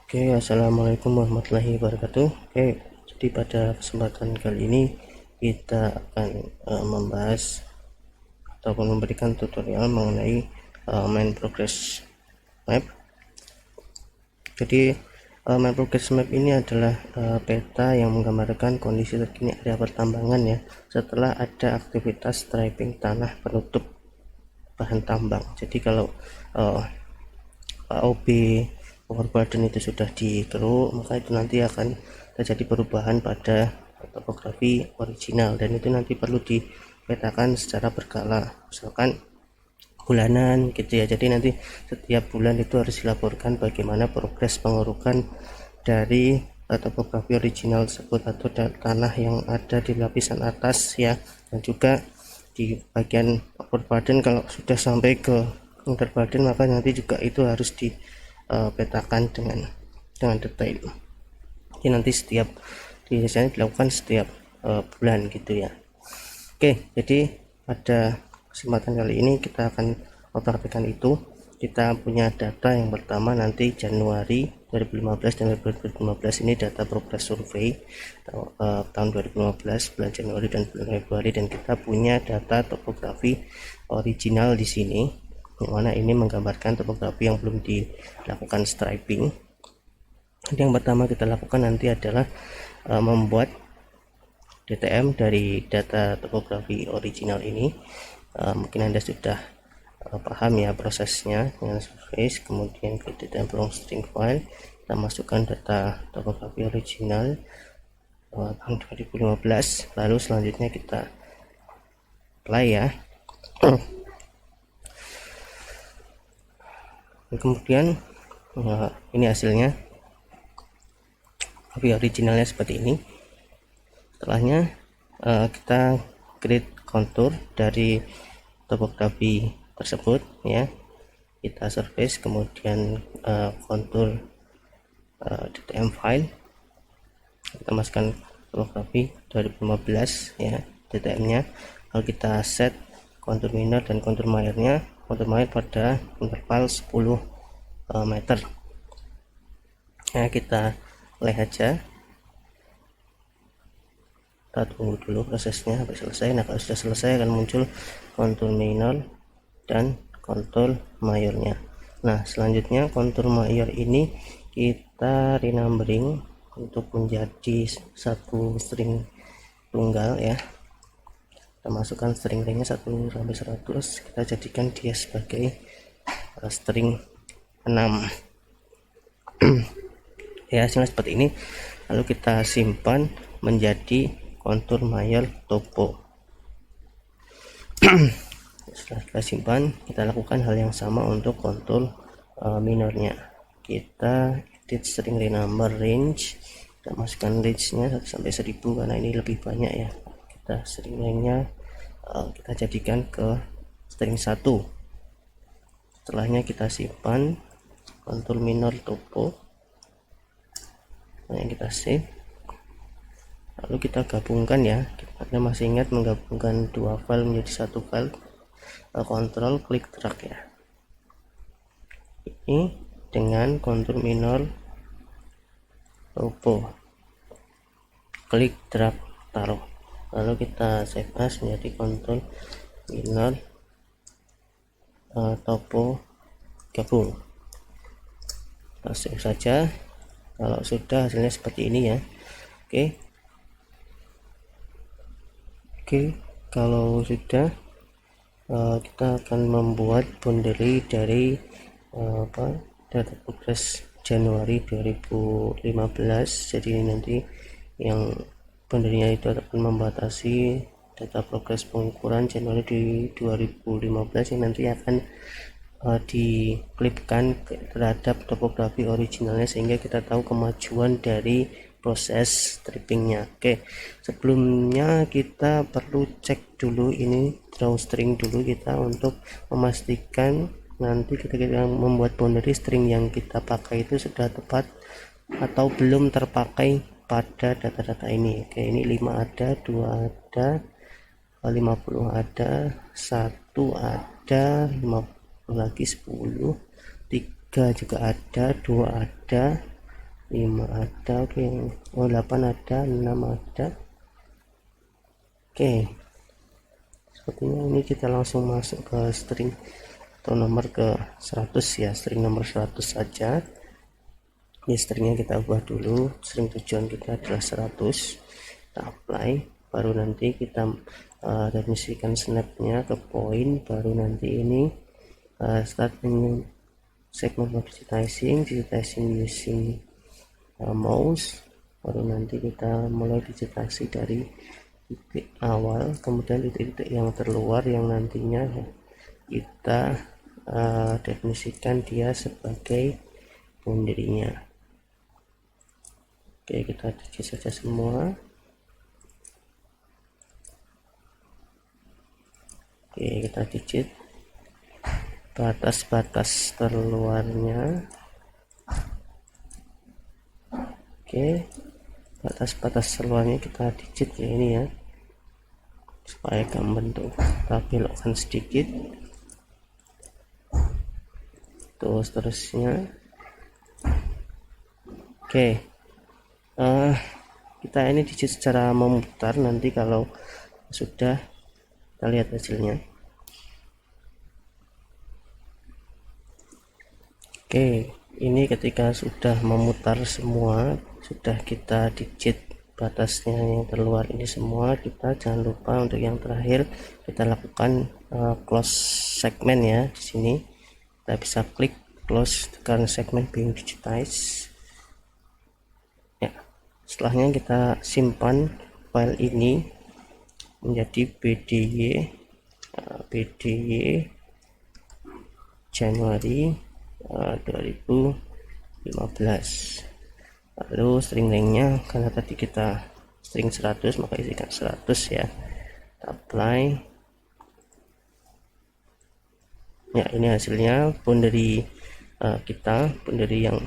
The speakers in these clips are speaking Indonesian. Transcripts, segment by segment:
Oke, assalamualaikum warahmatullahi wabarakatuh. Oke, jadi pada kesempatan kali ini kita akan membahas ataupun memberikan tutorial mengenai main progress map. Jadi main progress map ini adalah peta yang menggambarkan kondisi terkini area pertambangan ya, setelah ada aktivitas striping tanah penutup bahan tambang. Jadi kalau OB overburden itu sudah dikeruk, maka itu nanti akan terjadi perubahan pada topografi original, dan itu nanti perlu dipetakan secara berkala, misalkan bulanan gitu ya. Jadi nanti setiap bulan itu harus dilaporkan bagaimana progres pengurukan dari topografi original tersebut atau tanah yang ada di lapisan atas ya, dan juga di bagian overburden kalau sudah sampai ke underburden maka nanti juga itu harus dipetakan dengan detail. Jadi nanti setiap biasanya dilakukan setiap bulan gitu ya. Oke, jadi pada kesempatan kali ini kita akan mempraktikkan itu. Kita punya data yang pertama nanti Januari 2015 dan 2015 ini data progress survei tahun 2015 bulan Januari dan bulan Februari, dan kita punya data topografi original di sini, yang mana ini menggambarkan topografi yang belum dilakukan striping. Jadi yang pertama kita lakukan nanti adalah membuat DTM dari data topografi original ini. Mungkin Anda sudah paham ya prosesnya dengan surface, kemudian ke DTM from string file, kita masukkan data topografi original tahun 2015, lalu selanjutnya kita apply ya. Kemudian ini hasilnya, topografi originalnya seperti ini. Setelahnya kita create kontur dari topografi tersebut ya, kita surface, kemudian kontur DTM file, kita masukkan topografi 2015 ya DTM nya, lalu kita set kontur minor dan kontur mayornya, kontur mayor pada interval 10 meter. Nah, kita play aja, kita tunggu dulu prosesnya sampai selesai. Nah, kalau sudah selesai akan muncul kontur minor dan kontur mayornya. Nah, selanjutnya kontur mayor ini kita renumbering untuk menjadi satu string tunggal ya. Kita masukkan string ringnya 1 sampai 100, kita jadikan dia sebagai string 6 ya, hasilnya seperti ini. Lalu kita simpan menjadi kontur mayor topo. Setelah kita simpan, kita lakukan hal yang sama untuk kontur minornya. Kita edit string renumber range, kita masukkan range nya 1 sampai 1000 karena ini lebih banyak ya. Kita string nya kita jadikan ke string 1. Setelahnya kita simpan kontur minor topo, yang kita save, lalu kita gabungkan ya. Kita masih ingat menggabungkan dua file menjadi satu file, kontrol klik drag ya, ini dengan kontur minor topo, klik drag taruh, lalu kita save as menjadi kontur minor topo gabung. Kita save saja. Kalau sudah, hasilnya seperti ini ya. Oke, kalau sudah, kita akan membuat boundary dari data progress Januari 2015. Jadi nanti yang boundary-nya itu akan membatasi data progress pengukuran Januari di 2015 yang nanti akan diklipkan terhadap topografi originalnya, sehingga kita tahu kemajuan dari proses strippingnya. Oke, sebelumnya kita perlu cek dulu ini drawstring dulu kita, untuk memastikan nanti ketika kita membuat boundary, string yang kita pakai itu sudah tepat atau belum terpakai pada data-data ini. Oke, ini 5 ada, 2 ada, 50 ada, 1 ada, 50 lagi 10, 3 juga ada, 2 ada, 5 ada, oke. Oh 8 ada, 6 ada. Oke, sepertinya ini kita langsung masuk ke string atau nomor ke 100 ya, string nomor 100 saja. Ini stringnya kita ubah dulu, string tujuan kita adalah 100, kita apply, baru nanti kita definisikan snapnya ke point, baru nanti ini start new segment of digitizing using mouse, baru nanti kita mulai digitasi dari titik awal, kemudian titik-titik yang terluar yang nantinya kita definisikan dia sebagai boundary-nya. Oke, kita digit saja semua. Oke, kita digit batas-batas terluarnya. Oke, batas-batas terluarnya kita digit ya, ini ya, supaya membentuk. Kita belokkan sedikit, terus terusnya. Oke, kita ini digit secara memutar, nanti kalau sudah kita lihat hasilnya. Oke, ini ketika sudah memutar semua, sudah kita digit batasnya yang terluar ini semua, kita jangan lupa untuk yang terakhir kita lakukan close segment ya. Di sini kita bisa klik close current segment being digitized ya. Setelahnya kita simpan file ini menjadi BDY Januari 2015. Lalu string lengthnya, karena tadi kita string 100 maka isikan 100 ya, apply ya. Ini hasilnya boundary kita, boundary yang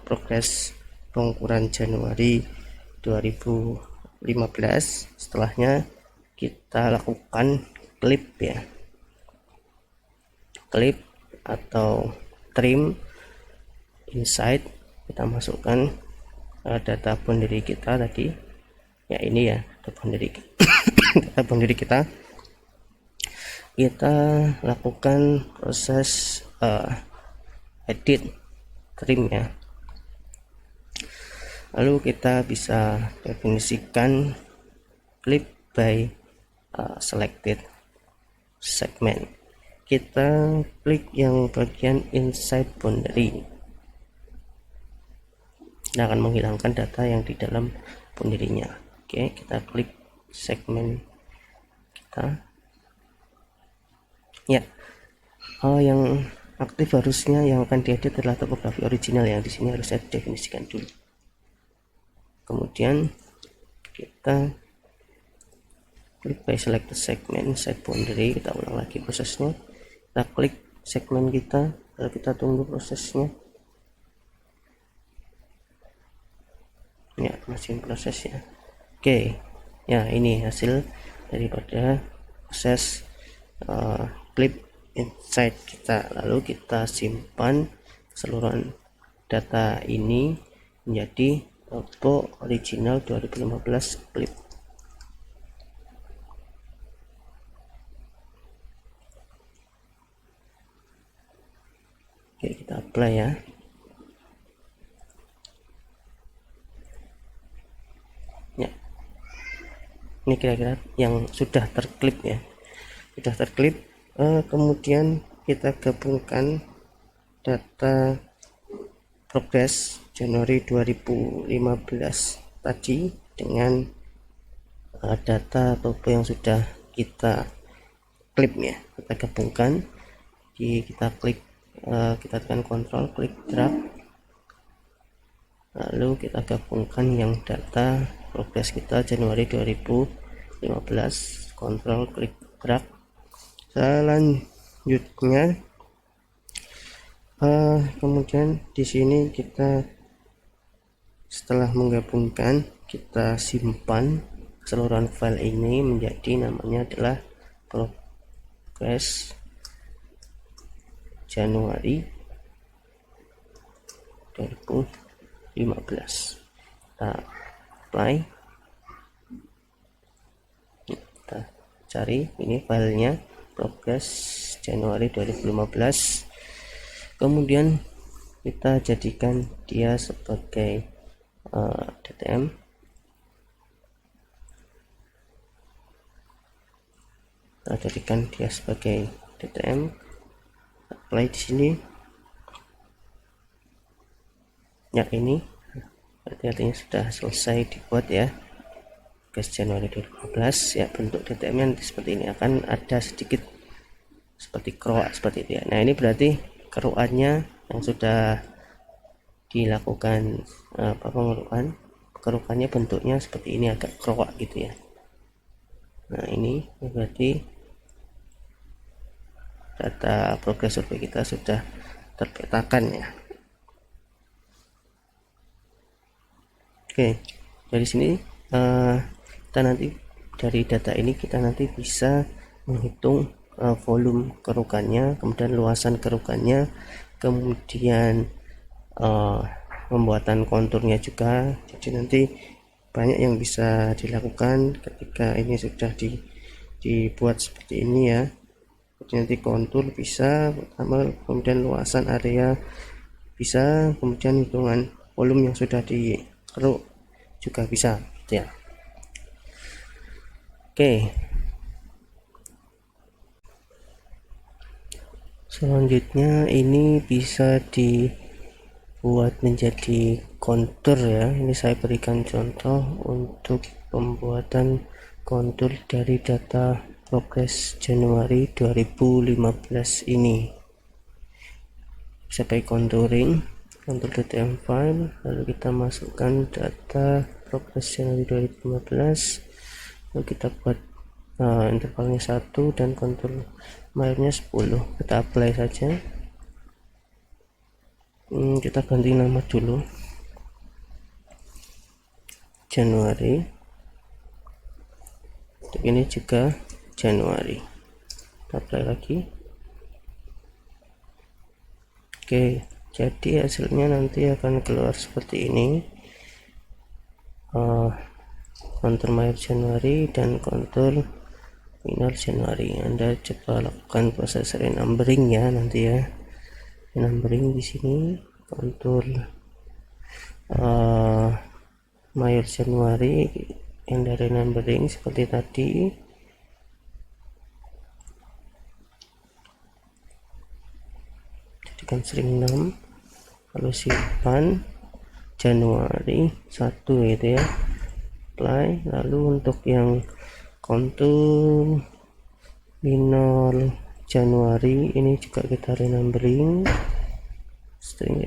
progres pengukuran Januari 2015. Setelahnya kita lakukan clip ya, clip atau trim inside, kita masukkan data boundary kita tadi ya, ini ya data boundary data boundary kita lakukan proses edit trim ya. Lalu kita bisa definisikan clip by selected segment. Kita klik yang bagian inside boundary, kita akan menghilangkan data yang di dalam boundary-nya. Oke, kita klik segmen kita ya. Yang aktif harusnya yang akan diedit adalah topografi original, yang di sini harus saya definisikan dulu. Kemudian kita klik by selected segment inside boundary, kita ulang lagi prosesnya. Kita klik segmen kita, lalu kita tunggu prosesnya ya, masih proses ya. Oke ya, ini hasil daripada proses clip inside kita. Lalu kita simpan keseluruhan data ini menjadi topo original 2015 clip. Oke, kita apply ya. Ya, ini kira-kira yang sudah terklip ya, sudah terklip. Kemudian kita gabungkan data progres Januari 2015 tadi dengan data topo yang sudah kita klip ya, kita gabungkan. Kita klik, kita tekan kontrol, klik drag, lalu kita gabungkan yang data progres kita Januari 2015, kontrol klik drag. Selanjutnya kemudian di sini kita setelah menggabungkan, kita simpan keseluruhan file ini menjadi, namanya adalah progres Januari 2015. kita apply, kita cari ini filenya progress Januari 2015, kemudian kita jadikan dia sebagai DTM. Kita jadikan dia sebagai DTM, apply di sini. Ya, ini berarti artinya sudah selesai dibuat ya, guys, Januari 2015 ya. Bentuk DTM nya nanti seperti ini, akan ada sedikit seperti keruak seperti itu ya. Nah, ini berarti kerukannya yang sudah dilakukan pengerukan, kerukannya bentuknya seperti ini, agak keruak gitu ya. Nah, ini berarti data progres survei kita sudah terpetakan ya. Oke, dari sini kita nanti dari data ini kita nanti bisa menghitung volume kerukannya, kemudian luasan kerukannya, kemudian pembuatan konturnya juga. Jadi nanti banyak yang bisa dilakukan ketika ini sudah dibuat seperti ini ya. Jadi nanti kontur bisa, kemudian luasan area bisa, kemudian hitungan volume yang sudah dikeruk juga bisa gitu ya. Oke, selanjutnya ini bisa dibuat menjadi kontur ya. Ini saya berikan contoh untuk pembuatan kontur dari data progres Januari 2015 ini. Bisa pakai contouring, contour DTM file, lalu kita masukkan data progres Januari 2015, lalu kita buat intervalnya 1 dan kontur mayornya 10. Kita apply saja. Kita ganti nama dulu, Januari. Untuk ini juga Januari. Kita apply lagi. Oke, jadi hasilnya nanti akan keluar seperti ini, kontur mayor Januari dan kontur minor Januari. Anda coba lakukan proses renumbering ya nanti ya. Renumbering di sini kontur mayor Januari yang dari renumbering seperti tadi. Jadikan string 6, lalu simpan Januari 1 gitu ya, apply. Lalu untuk yang kontur minor Januari ini juga kita renumbering, string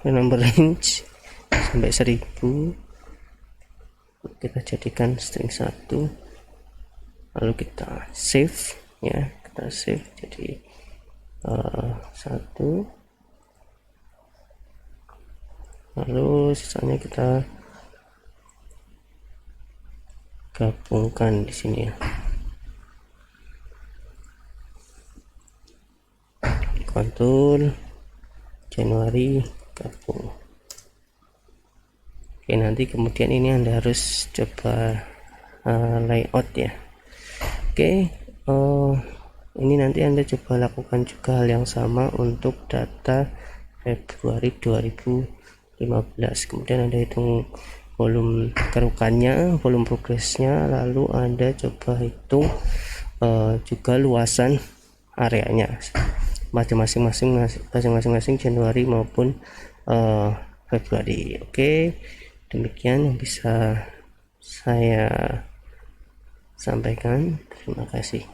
renumber range sampai 1000, kita jadikan string 1, lalu kita save ya, kita save jadi 1, lalu sisanya kita gabungkan di sini ya, kontur Januari gabung. Oke, nanti kemudian ini Anda harus coba layout ya. Oke, ini nanti Anda coba lakukan juga hal yang sama untuk data Februari 2015. Kemudian Anda hitung volume kerukannya, volume progresnya, lalu Anda coba hitung juga luasan areanya masing-masing Januari maupun Februari. Oke, demikian yang bisa saya sampaikan. Terima kasih.